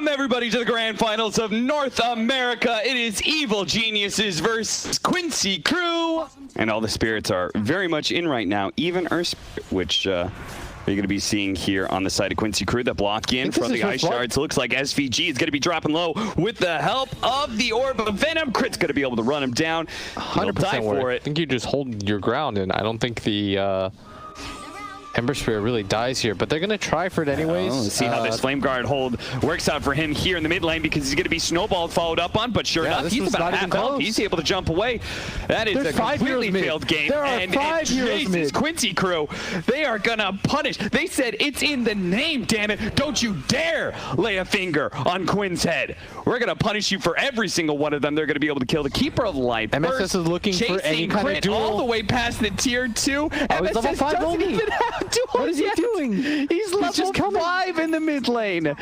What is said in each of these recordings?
Welcome everybody to the grand finals of North America. It is Evil Geniuses versus Quincy Crew. And all the spirits are very much in right now, even Earth Spirit, which you're going to be seeing here on the side of Quincy Crew. The block in from the ice shards. Looks like SVG is going to be dropping low with the help of the Orb of Venom. Crit's going to be able to run him down. 100% for it. I think you just hold your ground, and I don't think the Ember Spirit really dies here, but they're going to try for it anyways. Let's see how this Flame Guard hold works out for him here in the mid lane, because he's going to be snowballed, followed up on, but sure enough, he's about half health. He's able to jump away. That is a completely failed game. There are 5 heroes mid. Quincy Crew, they are going to punish. They said it's in the name, damn it. Don't you dare lay a finger on Quinn's head. We're going to punish you for every single one of them. They're going to be able to kill the Keeper of Light. MSS is looking for any kind of duel. All the way past the tier 2. MSS level 5 doesn't even have duels. What is he doing? He's level 5 in the mid lane.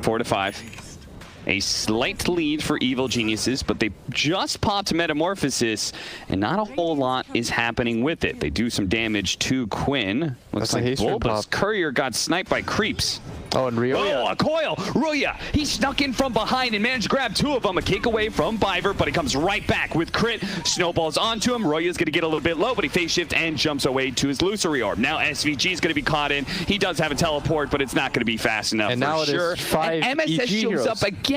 4 to 5. A slight lead for Evil Geniuses, but they just popped Metamorphosis, and not a whole lot is happening with it. They do some damage to Quinn. Looks like Bulba's Courier got sniped by creeps. Oh, and Ryoya. Oh, a coil! Ryoya, he snuck in from behind and managed to grab 2 of them. A kick away from Biver, but he comes right back with crit. Snowballs onto him. Ryoya's going to get a little bit low, but he phase shifts and jumps away to his Illusory Orb. Now SVG is going to be caught in. He does have a teleport, but it's not going to be fast enough and for now sure. It is 5 and MSS EG shows heroes. up again.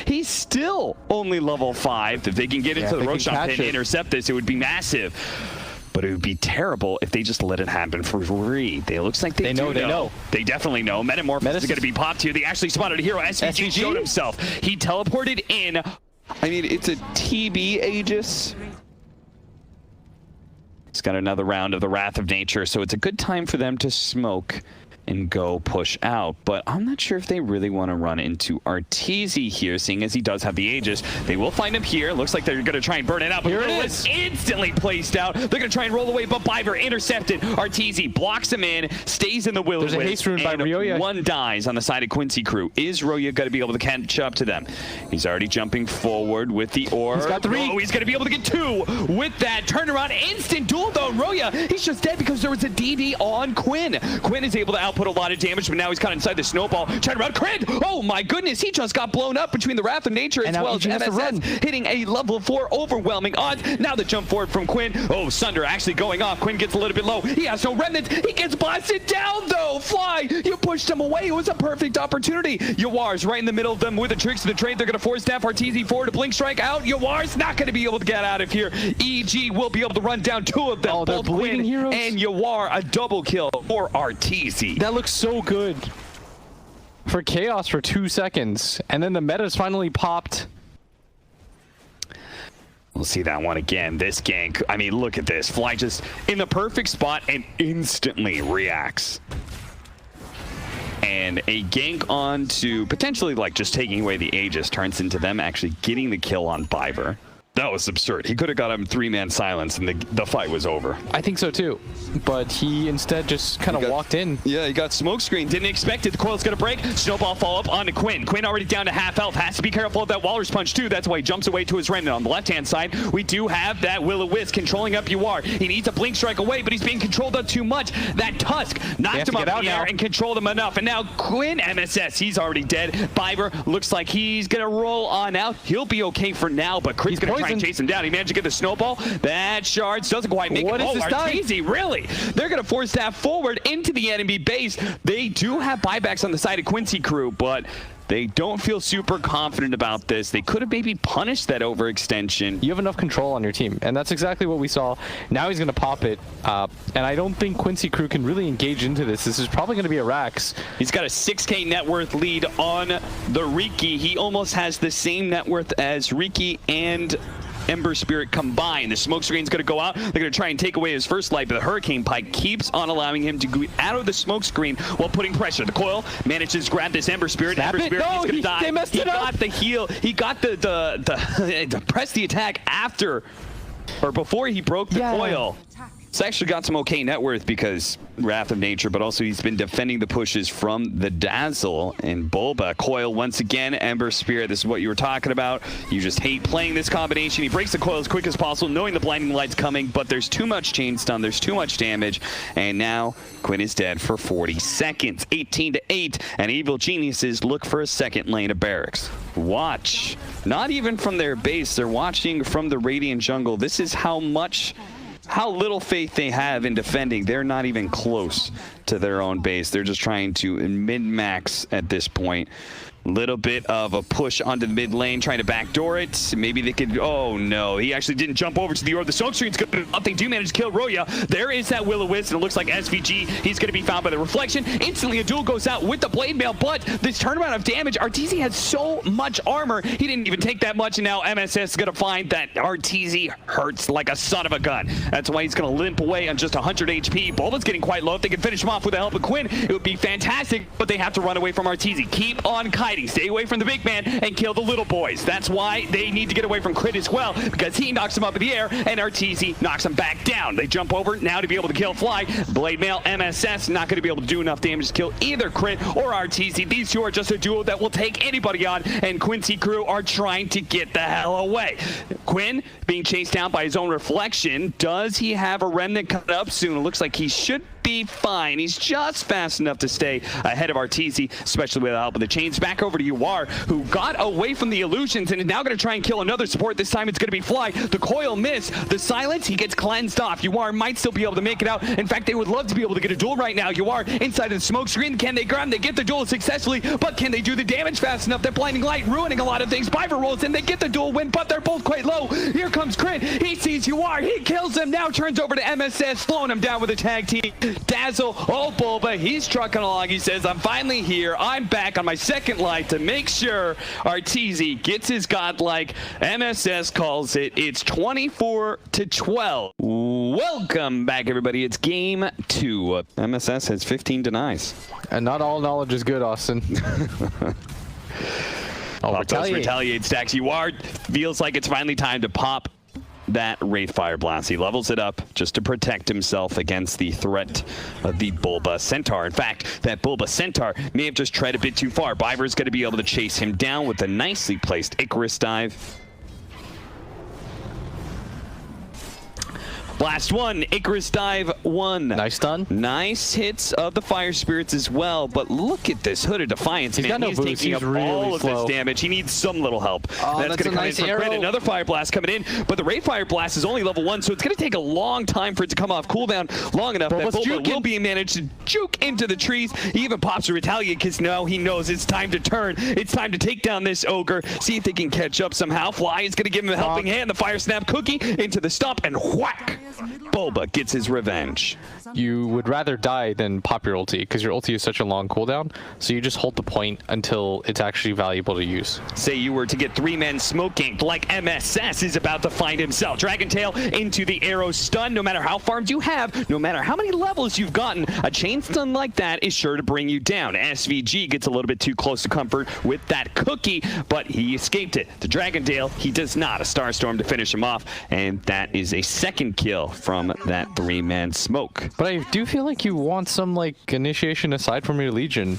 He's still only level 5. If they can get into the Roshan pit and intercept this, it would be massive. But it would be terrible if they just let it happen for free. They looks like they know. They definitely know. Metamorphosis is going to be popped here. They actually spotted a hero. SVG showed himself. He teleported in. I mean, it's a TB Aegis. It's got another round of the Wrath of Nature, so it's a good time for them to smoke and go push out. But I'm not sure if they really want to run into Arteezy here, seeing as he does have the Aegis. They will find him here. Looks like they're going to try and burn it out, but it is instantly placed out. They're going to try and roll away, but Biver intercepted. Arteezy blocks him in, stays in the Will-O-Wisp. There's a haste rune by Ryoya. One dies on the side of Quincy Crew. Is Ryoya going to be able to catch up to them? He's already jumping forward with the Orb. He's got 3. Oh, he's going to be able to get 2 with that turnaround. Instant duel though. Ryoya, he's just dead because there was a DD on Quinn. Quinn is able to output a lot of damage, but now he's caught inside the snowball. Trying to run crit. Oh my goodness, he just got blown up between the Wrath of Nature as well as MSS hitting a level 4 overwhelming odds. Now the jump forward from Quinn. Oh, Sunder actually going off. Quinn gets a little bit low. He has no remnants. He gets blasted down though. Fly, you pushed him away. It was a perfect opportunity. Yawar's right in the middle of them with the tricks of the trade. They're going to force down Arteezy forward to blink strike out. Yawar's not going to be able to get out of here. EG will be able to run down 2 of them. Both Quinn and Yawar, a double kill for Arteezy. That looks so good for Chaos for 2 seconds, and then the meta's finally popped. We'll see that one again. This gank, I mean, look at this. Fly just in the perfect spot and instantly reacts. And a gank onto potentially like just taking away the Aegis turns into them actually getting the kill on Biver. That was absurd. He could have got him 3-man silence and the fight was over. I think so too. But he instead just kind of walked in. Yeah, he got smoke screen. Didn't expect it. The coil's going to break. Snowball follow up onto Quinn. Quinn already down to half health. Has to be careful of that Walrus Punch too. That's why he jumps away to his remnant. On the left-hand side, we do have that Will-O-Wisp controlling up Yawar. He needs a blink strike away, but he's being controlled up too much. That Tusk knocked him up in the air and controlled him enough. And now Quinn MSS, he's already dead. Biver looks like he's going to roll on out. He'll be okay for now, but Crit's going to try and chase him down. He managed to get the snowball. That Shards doesn't quite make it. Oh, Arteezy, really? They're going to force that forward into the enemy base. They do have buybacks on the side of Quincy Crew, but they don't feel super confident about this. They could have maybe punished that overextension. You have enough control on your team, and that's exactly what we saw. Now he's going to pop it, and I don't think Quincy Crew can really engage into this. This is probably going to be a Rax. He's got a 6K net worth lead on the Riki. He almost has the same net worth as Riki and Ember Spirit combined. The smoke screen's going to go out. They're going to try and take away his first light, but the Hurricane Pike keeps on allowing him to go out of the smoke screen while putting pressure. The coil manages to grab this Ember Spirit. Ember Spirit is going to die. He got the heal. He got the press the attack after or before he broke the coil. It's actually got some okay net worth because Wrath of Nature, but also he's been defending the pushes from the Dazzle and Bulba. Coil once again, Ember Spirit, this is what you were talking about. You just hate playing this combination. He breaks the coil as quick as possible, knowing the blinding light's coming, but there's too much chain stun, there's too much damage, and now Quinn is dead for 40 seconds. 18-8, and Evil Geniuses look for a second lane of barracks. Watch. Not even from their base, they're watching from the Radiant jungle. This is how little faith they have in defending. They're not even close to their own base. They're just trying to min-max at this point. Little bit of a push onto the mid lane, trying to backdoor it. Maybe they could, oh no, he actually didn't jump over to the orb. The smoke screen's good enough. They do manage to kill Roya. There is that Will-O-Wisp, and it looks like SVG, he's gonna be found by the reflection. Instantly a duel goes out with the blade mail, but this turnaround of damage, Arteezy has so much armor, he didn't even take that much, and now MSS is gonna find that Arteezy hurts like a son of a gun. That's why he's gonna limp away on just 100 HP. Bulba's getting quite low. If they can finish him off with the help of Quinn, it would be fantastic, but they have to run away from Arteezy. Keep on kiting. Stay away from the big man and kill the little boys. That's why they need to get away from Crit as well, because he knocks him up in the air and Arteezy knocks him back down. They jump over now to be able to kill Fly. Blade Mail, MSS, not going to be able to do enough damage to kill either Crit or Arteezy. These two are just a duo that will take anybody on, and Quincy crew are trying to get the hell away. Quinn being chased down by his own reflection. Does he have a remnant coming up soon? It looks like he should be fine. He's just fast enough to stay ahead of Arteezy, especially with the help of the chains. Back over to Uar, who got away from the illusions and is now going to try and kill another support. This time it's going to be Fly. The coil miss. The silence, he gets cleansed off. Uar might still be able to make it out. In fact, they would love to be able to get a duel right now. Uar inside of the smoke screen. Can they grab him? They get the duel successfully, but can they do the damage fast enough? That blinding light ruining a lot of things. Biver rolls in. They get the duel win, but they're both quite low. Here comes Crit. He sees Uar. He kills him. Now turns over to MSS, slowing him down with a tag team. Dazzle, oh Bulba, he's trucking along. He says, I'm finally here. I'm back on my second light to make sure Arteezy gets his godlike. MSS calls it. It's 24-12. Welcome back, everybody. It's game 2. MSS has 15 denies. And not all knowledge is good, Austin. Retaliate stacks. Uar feels like it's finally time to pop that Wraithfire Blast. He levels it up just to protect himself against the threat of the Bulba Centaur. In fact, that Bulba Centaur may have just tread a bit too far. Biver's going to be able to chase him down with a nicely placed Icarus dive. Blast 1, Icarus dive 1. Nice stun. Nice hits of the Fire Spirits as well, but look at this Hood of Defiance, man. He's taking up really all of this damage. He needs some little help. Oh, that's going to come nice in for Crit. Another Fire Blast coming in, but the Wraith Fire Blast is only level 1, so it's going to take a long time for it to come off cooldown long enough that Bulba will be managed to juke into the trees. He even pops a Retaliate because now he knows it's time to turn. It's time to take down this Ogre, see if they can catch up somehow. Fly is going to give him a helping hand. The Fire Snap Cookie into the stump, and whack! Bulba gets his revenge. You would rather die than pop your ulti, because your ulti is such a long cooldown, so you just hold the point until it's actually valuable to use. Say you were to get 3 men smoke ganked like MSS is about to find himself. Dragon Tail into the arrow stun. No matter how farmed you have, no matter how many levels you've gotten, a chain stun like that is sure to bring you down. SVG gets a little bit too close to comfort with that cookie, but he escaped it. The Dragon Tail, he does not. A Starstorm to finish him off, and that is a second kill from that 3-man smoke. But I do feel like you want some like initiation aside from your Legion,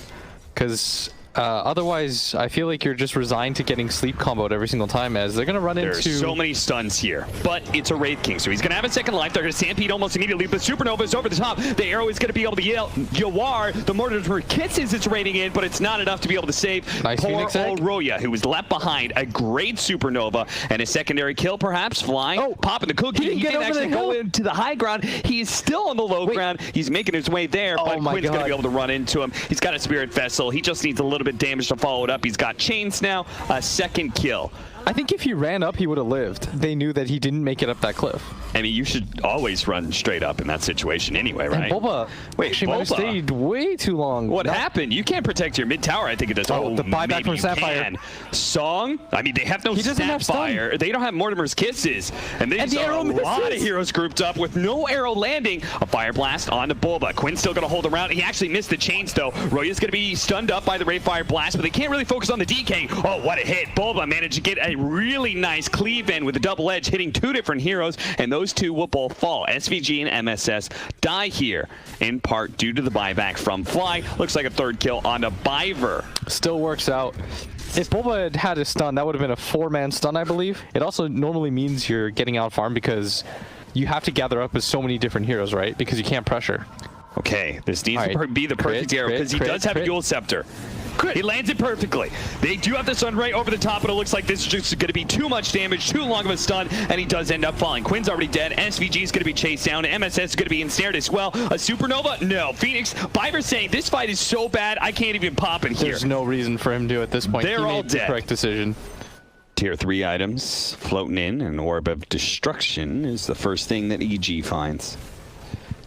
because otherwise I feel like you're just resigned to getting sleep comboed every single time, as they're going to run into... There's so many stuns here, but it's a Wraith King, so he's going to have a second life. They're going to stampede almost immediately, but Supernova is over the top. The arrow is going to be able to yell Yawar. The Mortimer kisses it's raining in, but it's not enough to be able to save poor old Roya, who was left behind. A great Supernova and a secondary kill, perhaps. Flying, popping the cookie. He didn't actually go into the high ground. He is still on the low ground. He's making his way there, but Quinn's going to be able to run into him. He's got a Spirit Vessel. He just needs a little bit damage to follow it up. He's got chains now. A second kill. I think if he ran up, he would have lived. They knew that he didn't make it up that cliff. I mean, you should always run straight up in that situation anyway, right? And Bulba, she might have stayed way too long. What happened? You can't protect your mid tower. I think it does. Oh, the buyback from Sapphire. Song? I mean, they have no Sapphire. They don't have Mortimer's Kisses. And they just a lot of heroes grouped up with no arrow landing. A Fire Blast onto Bulba. Quinn's still going to hold around. He actually missed the chains, though. Roya's going to be stunned up by the Wraith Fire Blast, but they can't really focus on the DK. Oh, what a hit. Bulba managed to get a a really nice cleave in with a double edge, hitting 2 different heroes, and those 2 will both fall. SVG and MSS die here, in part due to the buyback from Fly. Looks like a 3rd kill on a Biver. Still works out. If Bulba had a stun, that would have been a 4-man stun, I believe. It also normally means you're getting out farm because you have to gather up with so many different heroes, right? Because you can't pressure. Okay, this needs to be the perfect arrow because he does have a dual scepter. He lands it perfectly. They do have the stun right over the top, but it looks like this is just going to be too much damage, too long of a stun, and he does end up falling. Quinn's already dead. SVG is going to be chased down. MSS is going to be ensnared as well. A supernova? No. Phoenix, Biver's saying this fight is so bad, I can't even pop in here. There's no reason for him to at this point. They're all dead. The correct decision. Tier 3 items floating in. An Orb of Destruction is the first thing that EG finds.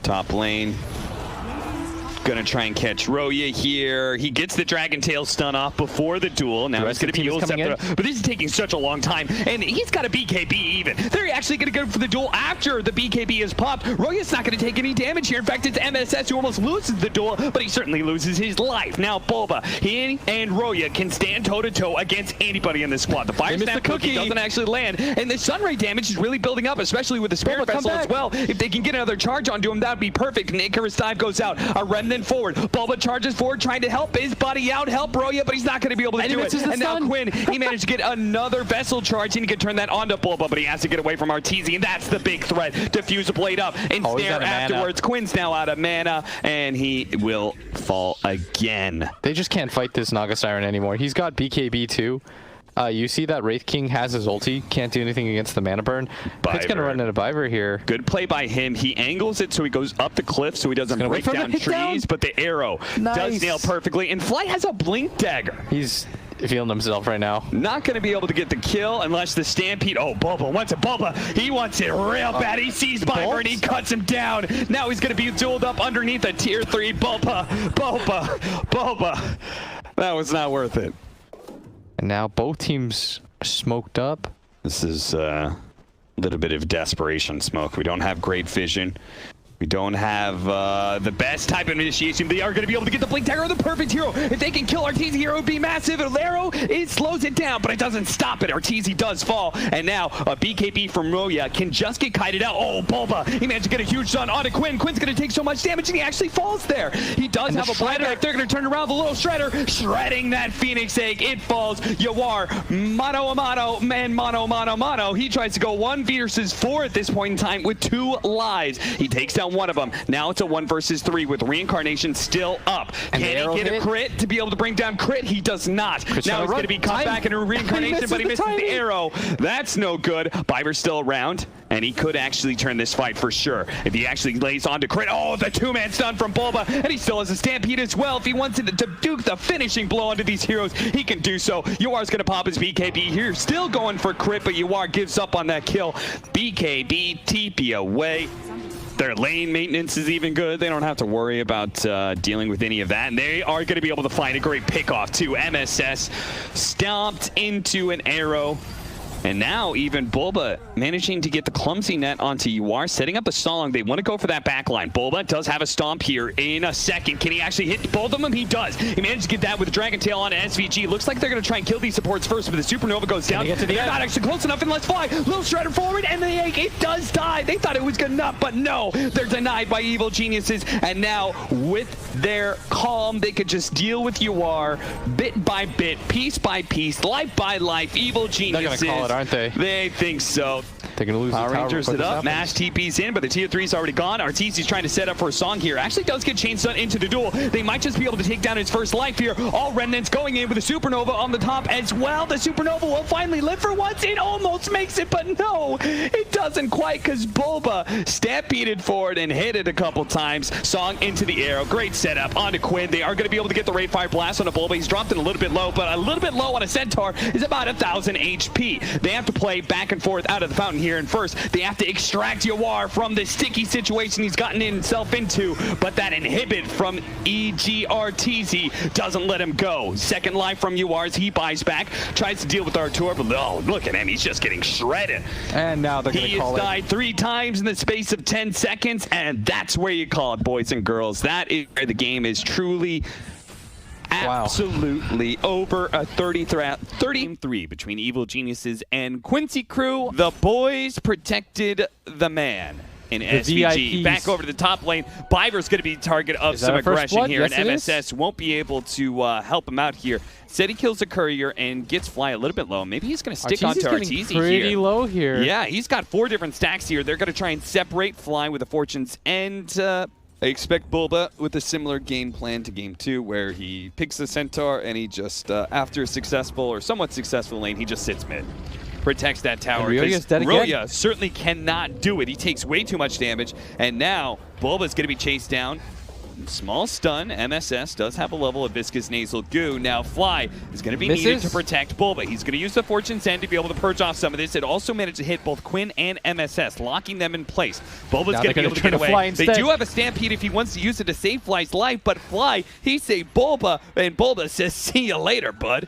Top lane. Gonna try and catch Roya here. He gets the Dragon Tail stun off before the duel. Now he's gonna be Dual Scepter. But this is taking such a long time. And he's got a BKB even. They're actually gonna go for the duel after the BKB is popped. Roya's not gonna take any damage here. In fact, it's MSS who almost loses the duel, but he certainly loses his life. Now Bulba, he and Roya can stand toe-to-toe against anybody in this squad. The Fire Snap cookie doesn't actually land. And the Sunray damage is really building up, especially with the Spirit Vessel as well. If they can get another charge onto him, that would be perfect. And Icarus Dive goes out. A Remnant forward. Bulba charges forward, trying to help his buddy out, help Roya, but he's not going to be able to do it. And now Quinn, he managed to get another Vessel charge, and he can turn that onto Bulba, but he has to get away from Arteezy, and that's the big threat. Diffuse a blade up, and snare afterwards. Quinn's now out of mana, and he will fall again. They just can't fight this Naga Siren anymore. He's got BKB too. You see that Wraith King has his ulti, can't do anything against the mana burn. It's gonna run into Biver here. Good play by him. He angles it so he goes up the cliff so he doesn't break down trees, but the arrow does nail perfectly. And Fly has a blink dagger. He's feeling himself right now. Not gonna be able to get the kill unless the Stampede. Oh, Bulba wants it. Bulba, he wants it real bad. He sees Biver and he cuts him down. Now he's gonna be dueled up underneath a tier 3 Bulba. That was not worth it. And now both teams smoked up. This is a little bit of desperation smoke. We don't have great vision. We don't have the best type of initiation. They are going to be able to get the Blink Dagger, the perfect hero. If they can kill Arteezy here, it would be massive. Arrow, it slows it down, but it doesn't stop it. Arteezy does fall. And now a BKB from Roya can just get kited out. Oh, Bulba, he managed to get a huge stun onto Quinn. Quinn's going to take so much damage, and he actually falls there. He does have a buyback. They're going to turn around the little Shredder, shredding that Phoenix Egg. It falls. Yawar, mano a mano, man, mano. He tries to go 1 versus 4 at this point in time with 2 lives. He takes down one of them. Now it's a 1 versus 3 with Reincarnation still up. Can he get a crit to be able to bring down Crit? He does not. Now he's going to be cut back in a Reincarnation, but he misses the arrow. That's no good. Biver's still around, and he could actually turn this fight for sure. If he actually lays on to Crit. Oh, the 2-man stun from Bulba, and he still has a Stampede as well. If he wants to duke the finishing blow onto these heroes, he can do so. Yawar's going to pop his BKB here. Still going for Crit, but Yawar gives up on that kill. BKB, TP away. Their lane maintenance is even good. They don't have to worry about dealing with any of that. And they are going to be able to find a great pickoff too. MSS stomped into an arrow. And now even Bulba managing to get the clumsy net onto Yawar, setting up a song. They want to go for that backline. Bulba does have a stomp here in a second. Can he actually hit both of them? He does. He managed to get that with the Dragon Tail on SVG. Looks like they're going to try and kill these supports first, but the Supernova goes down. They're not actually close enough, and let's fly. Little Shredder forward, and the egg, it does die. They thought it was good enough, but no. They're denied by evil geniuses, and now with their calm, they could just deal with Yawar bit by bit, piece by piece, life by life. Evil geniuses. They're gonna call it, aren't they? They think so. They're going to lose Power the tower. Rangers it up. Mash TP's in, but the tier 3's already gone. Arteezy's trying to set up for a song here. Actually does get chain stun into the duel. They might just be able to take down his first life here. All Remnants going in with a Supernova on the top as well. The Supernova will finally live for once. It almost makes it, but no, it doesn't quite because Bulba stampeded forward and hit it a couple times. Song into the arrow. Great setup onto Quinn. They are going to be able to get the Ray Fire Blast on a Bulba. He's dropped it a little bit low, but a little bit low on a Centaur is about 1,000 HP. They have to play back and forth out of the fountain here, and first they have to extract Yawar from the sticky situation he's gotten himself into, but that inhibit from Arteezy doesn't let him go. Second life from Yawar as he buys back, tries to deal with Artur, but oh, look at him, he's just getting shredded. And now they're going to call it. He has died 3 times in the space of 10 seconds, and that's where you call it, boys and girls. That is where the game is truly absolutely over. A 33 between Evil Geniuses and Quincy Crew. The boys protected the man. In SVG, VIPs. back over to the top lane. Biver's going to be the target of some aggression here, yes, and MSS won't be able to help him out here. Said he kills the courier and gets Fly a little bit low. Maybe he's going to stick onto Arteezy here. Pretty low here. Yeah, he's got 4 different stacks here. They're going to try and separate Fly with the Fortunes, and I expect Bulba with a similar game plan to Game 2, where he picks the Centaur and he just, after a successful or somewhat successful lane, he just sits mid. Protects that tower. Roya certainly cannot do it. He takes way too much damage, and now Bulba's going to be chased down. Small stun. MSS does have a level of Viscous Nasal Goo. Now Fly is going to be needed to protect Bulba. He's going to use the Fortune's End to be able to purge off some of this. It also managed to hit both Quinn and MSS, locking them in place. Bulba's going to be able to get away. They do have a Stampede if he wants to use it to save Fly's life, but Fly, he saved Bulba, and Bulba says, see you later, bud.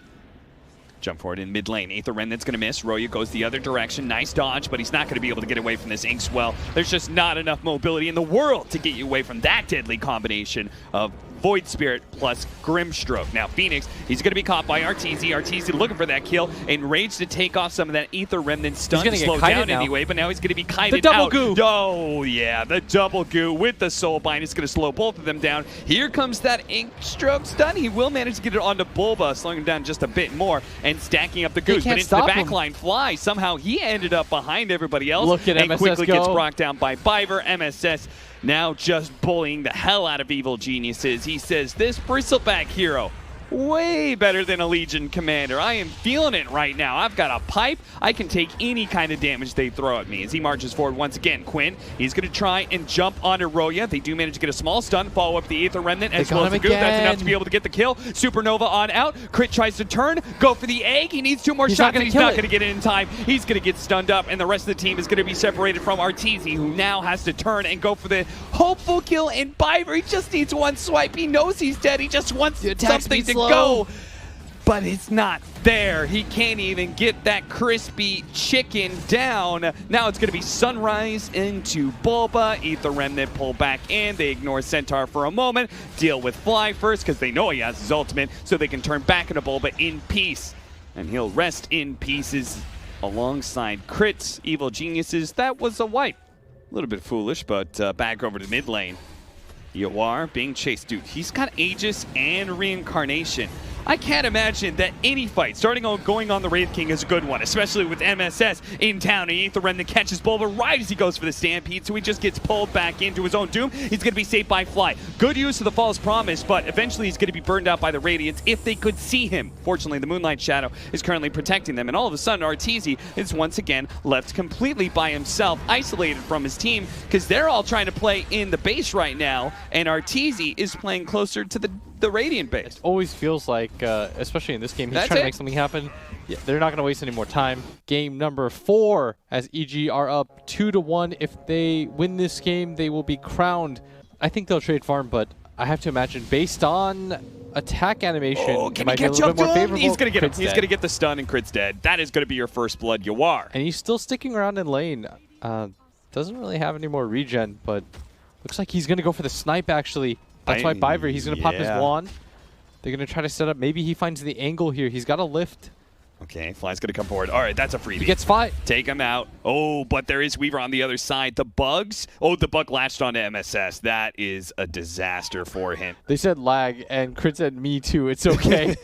Jump forward in mid lane. Aether Remnant's going to miss. Roya goes the other direction. Nice dodge, but he's not going to be able to get away from this Inkswell. There's just not enough mobility in the world to get you away from that deadly combination of Void Spirit plus Grimstroke. Now Phoenix, he's going to be caught by Arteezy. Arteezy looking for that kill. Enraged to take off some of that Aether Remnant stun to slow down anyway, but now he's going to be kited the double out. Goo. Oh yeah, the double goo with the Soulbind is going to slow both of them down. Here comes that Inkstroke stun. He will manage to get it onto Bulba, slowing him down just a bit more and stacking up the goos. But into the backline Fly, somehow he ended up behind everybody else. Look at and MSS quickly go. gets brought down by Biver. MSS now just bullying the hell out of Evil Geniuses. He says, this bristleback hero, way better than a Legion commander. I am feeling it right now. I've got a pipe. I can take any kind of damage they throw at me. As he marches forward once again, Quinn, he's going to try and jump onto Roya. They do manage to get a small stun, follow up the Aether Remnant as well as the Goo. That's enough to be able to get the kill. Supernova on out. Crit tries to turn, go for the egg. He needs 2 more shots, and he's not going to get it in time. He's going to get stunned up, and the rest of the team is going to be separated from Arteezy, who now has to turn and go for the hopeful kill. And Biver, he just needs 1 swipe. He knows he's dead. He just wants something to go. But it's not there. He can't even get that crispy chicken down. Now it's going to be Sunrise into Bulba. Aether Remnant pull back in. They ignore Centaur for a moment. Deal with Fly first because they know he has his ultimate, so they can turn back into Bulba in peace. And he'll rest in pieces alongside Crits, Evil Geniuses. That was a wipe. A little bit foolish, but back over to mid lane. Yawar being chased. Dude, he's got Aegis and Reincarnation. I can't imagine that any fight going on the Wraith King is a good one, especially with MSS in town. And Aether Remnant catches Bulba right as he goes for the Stampede, so he just gets pulled back into his own doom. He's going to be saved by Fly. Good use of the False Promise, but eventually he's going to be burned out by the Radiance if they could see him. Fortunately, the Moonlight Shadow is currently protecting them, and all of a sudden Arteezy is once again left completely by himself, isolated from his team, because they're all trying to play in the base right now, and Arteezy is playing closer to the Radiant base. It always feels like, especially in this game, he's trying to make something happen. Yeah, they're not going to waste any more time. Game number 4, as EG are up 2-1. If they win this game, they will be crowned. I think they'll trade farm, but I have to imagine, based on attack animation, it might be a little bit more favorable. He's going to get him. He's going to get the stun, and Crit's dead. That is going to be your first blood, Yawar. And he's still sticking around in lane. Doesn't really have any more regen, but looks like he's going to go for the snipe, actually. That's why Biver, he's going to pop his wand. They're going to try to set up. Maybe he finds the angle here. He's got a lift. Okay, Fly's going to come forward. All right, that's a freebie. He gets 5. Take him out. Oh, but there is Weaver on the other side. The bugs. Oh, the bug latched onto MSS. That is a disaster for him. They said lag, and Crit said me too. It's okay.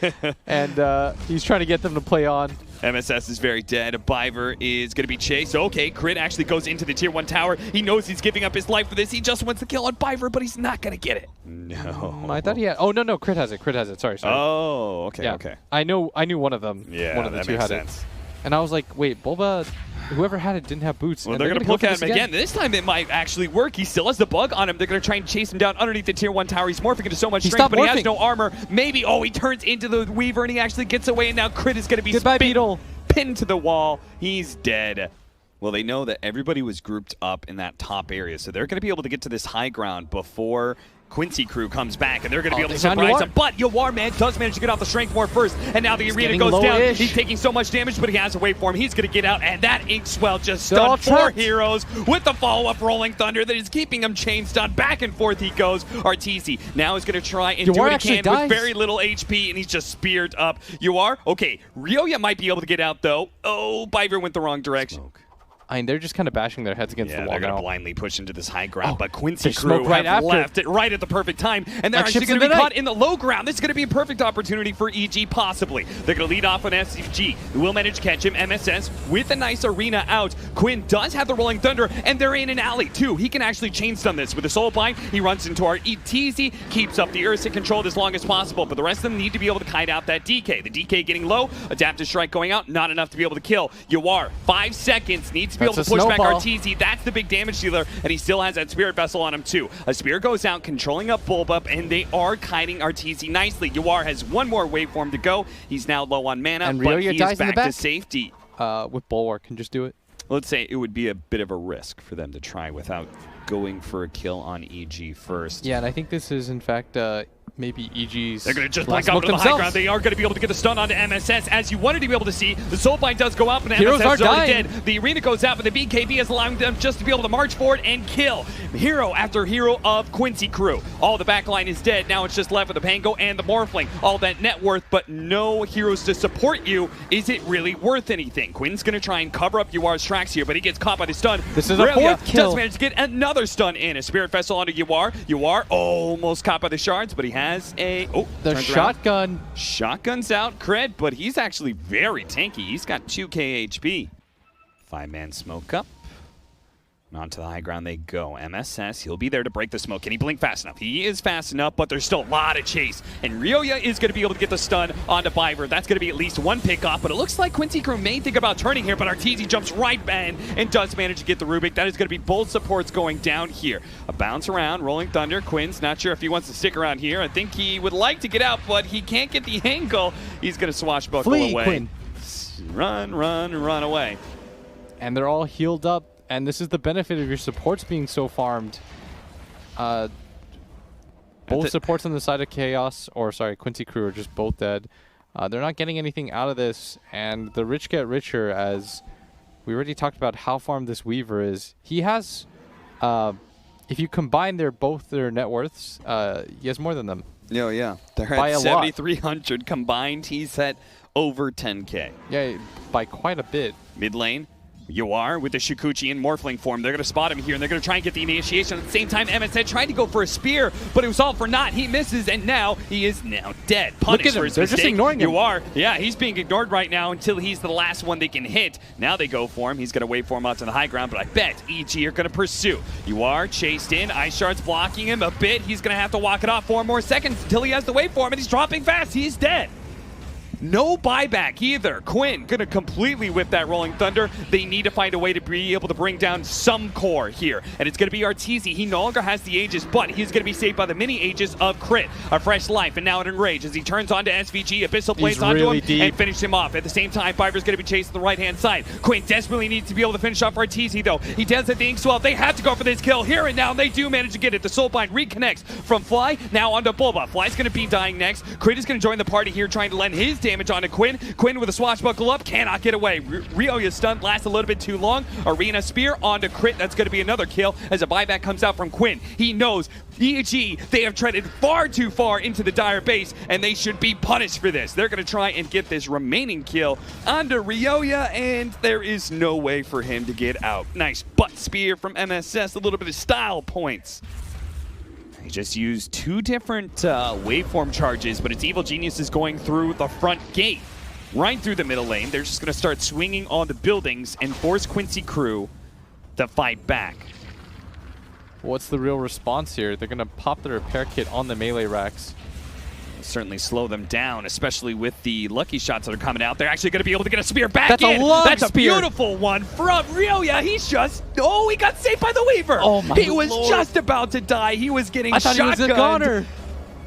And he's trying to get them to play on. MSS is very dead. Biver is going to be chased. Okay, Crit actually goes into the tier 1 tower. He knows he's giving up his life for this. He just wants to kill on Biver, but he's not going to get it. No. I thought he had. Oh, no. Crit has it. Crit has it. Sorry. Oh, okay, okay. I knew one of them. Yeah, one of the that two makes had sense. It. And I was like, wait, Bulba, whoever had it didn't have boots. Well, they're going to poke at him again. This time it might actually work. He still has the bug on him. They're going to try and chase him down underneath the tier 1 tower. He's morphing into so much strength, but he has no armor. Maybe, he turns into the Weaver, and he actually gets away, and now Crit is going to be pinned to the wall. He's dead. Well, they know that everybody was grouped up in that top area, so they're going to be able to get to this high ground before Quincy crew comes back, and they're going to be able to they found surprise Yawar. him. But Yawar, man, does manage to get off the strength more first, and now the arena goes down. He's taking so much damage, but he has a wait for him. He's going to get out, and that Inkswell just stunned 4 heroes with the follow-up Rolling Thunder that is keeping him chain stunned. Back and forth he goes. Arteezy now is going to try and do what he can with very little HP, and he's just speared up. Yawar, okay, Ryoya might be able to get out, though. Oh, Biver went the wrong direction. Smoke. I mean, they're just kind of bashing their heads against the wall. They're going to now. blindly push into this high ground, but Quincy crew right have left it right at the perfect time, and they're actually going to be caught in the low ground. This is going to be a perfect opportunity for EG, possibly. They're going to lead off on SFG, who will manage to catch him. MSS with a nice arena out. Quinn does have the Rolling Thunder, and they're in an alley, too. He can actually chain stun this with the Soul Bind. He runs into our Arteezy, keeps up the Ursa controlled as long as possible, but the rest of them need to be able to kite out that DK. The DK getting low, Adaptive Strike going out, not enough to be able to kill. Yawar, 5 seconds, needs to be able to push back Arteezy. That's the big damage dealer, and he still has that Spirit Vessel on him too. A Spear goes out, controlling up Bulbup, and they are kiting Arteezy nicely. Yawar has one more wave for him to go. He's now low on mana, and but he is back to safety. With Bulwark, can just do it. Let's say it would be a bit of a risk for them to try without going for a kill on EG first. Yeah, and I think this is, in fact, maybe EG's. They're going to just blink up to the high ground. They are going to be able to get the stun onto MSS. As you wanted to be able to see, the Soul Bind does go up, and Heroes MSS is already dying. dead. The arena goes out, but the BKB is allowing them just to be able to march forward and kill hero after hero of Quincy crew. All the backline is dead. Now it's just left with the Pango and the Morphling. All that net worth, but no heroes to support you. Is it really worth anything? Quinn's going to try and cover up Yawar's tracks here, but he gets caught by the stun. This is a 4th kill. Does manage to get another stun in. A Spirit Vessel onto Yawar. Yawar almost caught by the shards, but he has a... The shotgun. Shotgun's out, Cred, but he's actually very tanky. He's got 2k HP. 5-man smoke up. And onto the high ground they go. MSS, he'll be there to break the smoke. Can he blink fast enough? He is fast enough, but there's still a lot of chase. And Ryoya is going to be able to get the stun onto Biver. That's going to be at least one pick off, but it looks like Quincy crew may think about turning here, but Arteezy jumps right back and does manage to get the Rubik. That is going to be both supports going down here. A bounce around, Rolling Thunder. Quinn's not sure if he wants to stick around here. I think he would like to get out, but he can't get the angle. He's going to swashbuckle away. Quinn. Run away. And they're all healed up. And this is the benefit of your supports being so farmed. Both supports on the side of Chaos, or sorry, Quincy crew are just both dead. They're not getting anything out of this, and the rich get richer, as we already talked about how farmed this Weaver is. He has, if you combine both their net worths, he has more than them. Oh, yeah. They're at 7,300 combined. He's at over 10k. Yeah, by quite a bit. Mid lane. Yawar with the Shukuchi in Morphling form. They're going to spot him here, and they're going to try and get the initiation. At the same time, MSN tried to go for a spear, but it was all for naught. He misses, and now he is dead. Punished for his mistake. Just ignoring him. Yawar, yeah, he's being ignored right now until he's the last one they can hit. Now they go for him. He's going to wait for him out to the high ground, but I bet EG are going to pursue. Yawar chased in. Ice Shard's blocking him a bit. He's going to have to walk it off 4 more seconds until he has to wait for him, and he's dropping fast. He's dead. No buyback either. Quinn gonna completely whip that Rolling Thunder. They need to find a way to be able to bring down some core here. And it's gonna be Arteezy. He no longer has the Aegis, but he's gonna be saved by the mini Aegis of Crit. A fresh life, and now it Enrage as he turns onto SVG. Abyssal Blades onto him and finish him off. At the same time, Biver's gonna be chasing the right-hand side. Quinn desperately needs to be able to finish off Arteezy though. He does have the Inkswell. They have to go for this kill here and now. They do manage to get it. The Soulbind reconnects from Fly, now onto Bulba. Fly's gonna be dying next. Crit is gonna join the party here, trying to lend his damage onto Quinn. Quinn with a swashbuckle up, cannot get away. Ryoya's stun lasts a little bit too long. Arena Spear onto Crit. That's going to be another kill as a buyback comes out from Quinn. He knows EG, they have treaded far too far into the Dire base, and they should be punished for this. They're going to try and get this remaining kill onto Ryoya, and there is no way for him to get out. Nice butt spear from MSS, a little bit of style points. He just used 2 different waveform charges, but it's Evil Geniuses going through the front gate. Right through the middle lane. They're just going to start swinging on the buildings and force Quincy crew to fight back. What's the real response here? They're going to pop the repair kit on the melee racks. Certainly slow them down, especially with the lucky shots that are coming out. They're actually going to be able to get a spear back That's in. A long That's spear. A beautiful one from Ryoya. He's just... Oh, he got saved by the Weaver. Oh my He was Lord. just about to die. He was getting shotgunned. I thought he was a goner.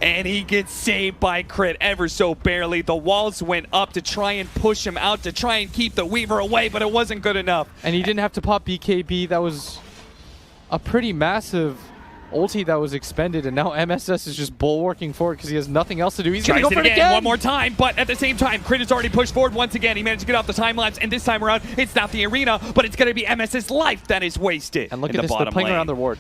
And he gets saved by Crit ever so barely. The walls went up to try and push him out, to try and keep the Weaver away, but it wasn't good enough. And he didn't have to pop BKB. That was a pretty massive ulti that was expended, and now MSS is just bulwarking forward because he has nothing else to do. He's going to go Tries for it it again. one more time, but at the same time, Crit has already pushed forward once again. He managed to get off the time lapse, and this time around, it's not the arena, but it's going to be MS's life that is wasted. And look in at the this, they're bottom playing lane. around their ward.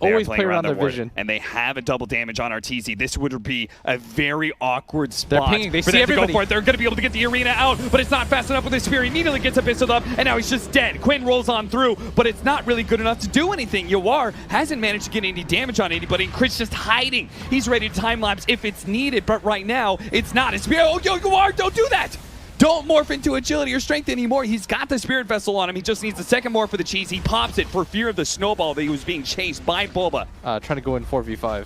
They Always playing play around their ward, vision. and they have a double damage on RTZ. This would be a very awkward spot pinging. They for see them to go everybody. for it. They're going to be able to get the arena out, but it's not fast enough with his spear. He immediately gets abyssed up, and now he's just dead. Quinn rolls on through, but it's not really good enough to do anything. Yawar hasn't managed to get any damage on anybody, and Crit's just hiding. He's ready to time-lapse if it's needed, but right now, it's not. His spear, oh, Yawar, don't do that! Don't morph into agility or strength anymore. He's got the Spirit Vessel on him. He just needs the second morph for the cheese. He pops it for fear of the snowball that he was being chased by Bulba. Trying to go in 4v5.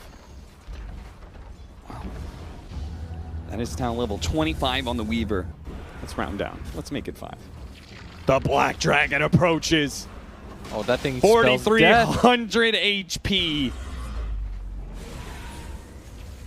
Wow. That is now level 25 on the Weaver. Let's round down. Let's make it 5. The Black Dragon approaches. Oh, that thing spells death. 4,300 HP.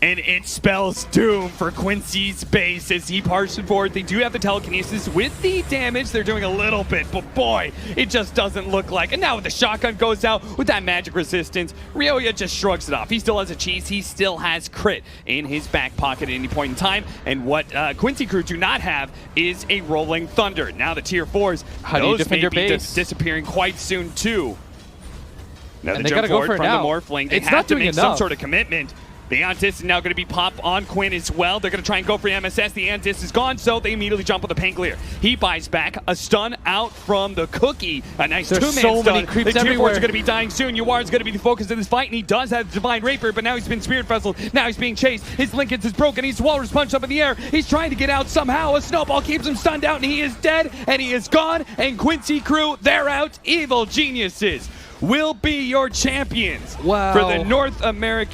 And it spells doom for Quincy's base as he parses forward. They do have the telekinesis with the damage. They're doing a little bit, but boy, it just doesn't look like. And now with the shotgun goes out with that magic resistance, Ryoya just shrugs it off. He still has a cheese. He still has Crit in his back pocket at any point in time. And what Quincy crew do not have is a Rolling Thunder. Now the tier 4s, how do you defend your may be base? disappearing quite soon too. Now And they gotta jump forward go for it from now. the Morphling. They It's have not to doing make some enough. sort of commitment. The Antis is now going to be pop on Quinn as well. They're going to try and go for MSS. The Antis is gone, so they immediately jump with the Pangolier. He buys back a stun out from the Cookie. A nice There's two-man so stun. many creeps the tier 4s everywhere. are going to be dying soon. Yawar is going to be the focus of this fight, and he does have the Divine Rapier, but now he's been Spirit Vesseled. Now he's being chased. His Linkens is broken. He's Walrus Punch up in the air. He's trying to get out somehow. A snowball keeps him stunned out, and he is dead, and he is gone. And Quincy crew, they're out. Evil Geniuses will be your champions Wow. for the North American